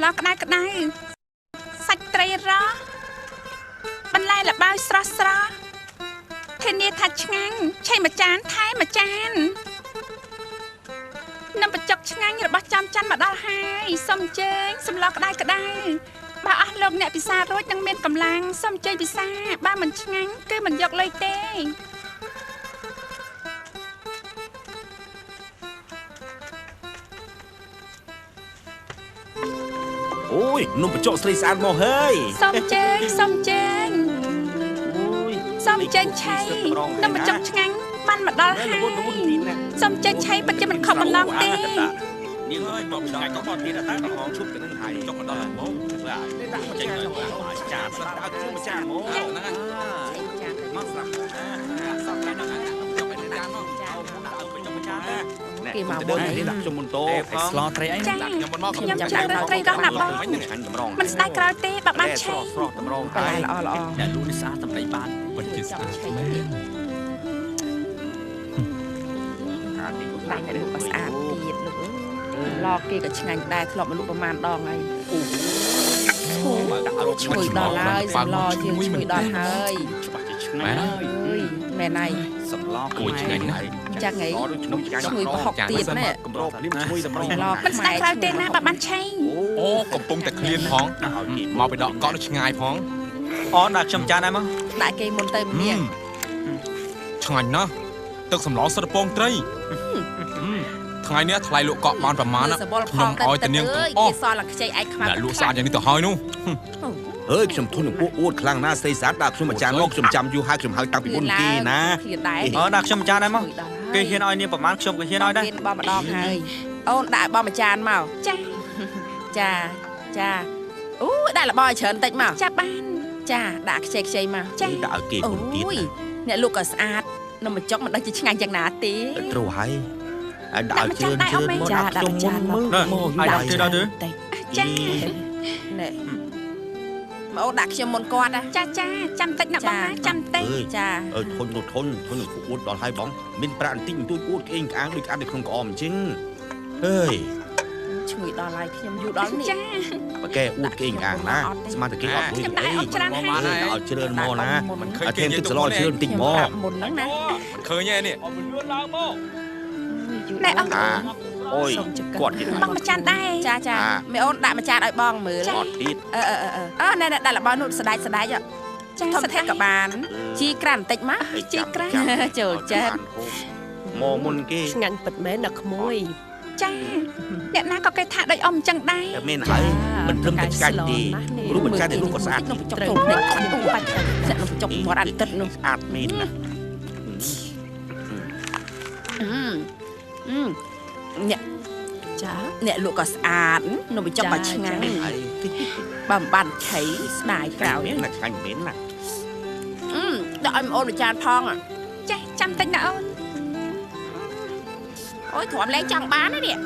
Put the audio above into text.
ឡោះក្តៅក្តៅសាច់ត្រីរ៉បន្លែល្បាយស្រស់ស្រស់ធានាថាឆ្ងាញ់ឆេមួយចានថែមមួយចាននំបញ្ចុកឆ្ងាញ់របស់ចំច័ន្ទមកដល់ហើយសូមអញ្ជើញសម្លក្តៅក្តៅបើអស់លោកអ្នកពិសារួចនឹងមានកម្លាំងសូមអញ្ជើញពិសាបើមិនឆ្ងាញ់គឺមិនយកលុយទេអូយនំបញ្ចុកស្រីស្អាតមកហើយសូមអញ្ជើញសូមអញ្ជើញសូមអញ្ជើញឆៃនំបញ្ចុកឆ្ងាញ់បានមកដល់ហើយសូមអញ្ជើញឆៃពិតជាមិនខុសបន្លំទេនាងហើយមកឆ្ងាញ់ក៏បត់ទៀតតែកំងឈប់ទៅនឹងហើយចុកមកដល់ហ្មងបាទដាក់ចេញមកចាស្រាប់ដល់ជើងម្ចាស់ហ្មងហ្នឹងមកស្រាប់សក់តែដល់ចុកទៅតាមមកដាក់ទៅចុកម្ចាស់គេមកបងនេះដាក់ជុំមុនតោស្លោត្រីអីដាក់ខ្ញុំមកខ្ញុំចង់រកត្រីរស់ណាបងមិនស្ដាយក្រោយទេបើបានឆេស្រស់តម្រងតែល្អល្អតែលូនេះស្អាតតម្លៃបានពិតជាស្អាតមែនដាក់ទៅស្អាតទៀតលោកឡគេក៏ឆ្ងាញ់ដែរធ្លាប់មកលក់ប្រមាណដងហើយឈ្ងុយដល់ហើយសម្លយើងឈ្ងុយដល់ហើយច្បាស់ជាឆ្ងាញ់ហើយមែនហើយសម្លគួរឆ្ងាញ់ហើយចាស់ហីឈ្ងុយប្រហុកទៀតណែកម្រភ្លាមឈ្ងុយតម្រងមិនស្ដាយក្រោយទេណាបើបានឆេងអូកំពុងតែឃ្លានផងមកពីដកកក់ឆ្ងាយផងអូនដាក់ខ្ញុំចានហើយមកដាក់គេមុនទៅម្នាក់ឆ្ងាញ់ណាស់ទឹកសម្លសិតពងត្រីថ្ងៃនេះថ្លៃលក់កក់បានប្រមាណខ្ញុំឲ្យតែនាងទាំងអស់គេសល់តែខ្ចីឯកខ្មៅលក់ស្អាតយ៉ាងនេះទៅហើយនោះអើយខ្ញុំធន់នឹងពួកអួតខ្លាំងណាស់ស្រីស្អាតដាក់ខ្ញុំអាចារ្យមកខ្ញុំចាំយូរហើយខ្ញុំហៅតាំងពីមុនគេណាអូដាក់ខ្ញុំអាចារ្យដែរមកគេហ៊ានឲ្យនាងប្រមាណខ្ញុំក៏ហ៊ានឲ្យដែរបងម្ដងហើយអូនដាក់បងអាចារ្យមកចាចាអូដាក់លបឲ្យច្រើនតិចមកចាប់បានចាដាក់ខ្ចីមកចាដាក់ឲ្យគេមុនទៀតអ្នកលក់ក៏ស្អាតនំបញ្ចុកមិនដឹងជាឆ្ងាញ់យ៉ាងណាទេត្រូវហើយឲ្យដាក់ជឿនមកចាដាក់ចានមកឲ្យដាក់ទៅដល់ទៅចាណែមកដាក់ខ្ញុំមុនគាត់ចាចាំតិចណាបងណាចាំតិចចាធុញនឹងពួកអួតដល់ហើយបងមានប្រាក់បន្តិចបន្តួចអួតក្អេងក្អាងដូចក្អាត់នៅក្នុងក្អមអញ្ចឹងអើយឈ្ងុយដល់ហើយខ្ញុំយូរដល់នេះចាបើកែអួតក្អេងក្អាងណាស្មានតែគេអត់ខ្ញុំដាក់ឲ្យច្រើនហើយឲ្យច្រើនមកណាឲ្យthêmទឹកសឡច្រើនបន្តិចមកមុនហ្នឹងណាឃើញទេនេះលឿនឡើងមកណែអង្គអូយគាត់ទៀតបងម្ចាស់ដែរចាមេអូនដាក់ម្ចាស់ឲ្យបងមើលអត់ទៀតណែដាក់របស់នោះស្ដាយចាធំធេះក៏បានជីក្រាន់បន្តិចមកជីក្រាន់ចូលចិត្តមកមុនគេឆ្ងាញ់ពិតមែនណាក្មួយចាអ្នកណាក៏គេថាដូចអ៊ំអញ្ចឹងដែរមែនហើយមិនត្រឹមតែឆ្កាច់ទេរូបម្ចាស់តែរូបក៏ស្អាតចុកទៅភ្នែកបាច់ចាក់នំចុកមាត់អាទិត្យនោះស្អាតមែនណាអ្នកលក់ក៏ស្អាតនំបញ្ចុកក៏ឆ្ងាញ់បើមិនបានឆៃស្ដាយក្រោយណាឆ្ងាញ់មែនណាដាក់ឲ្យអូនចានផងចាចាំតិចណាអូនអូយទ្រាំលែងចង់បានណានេះ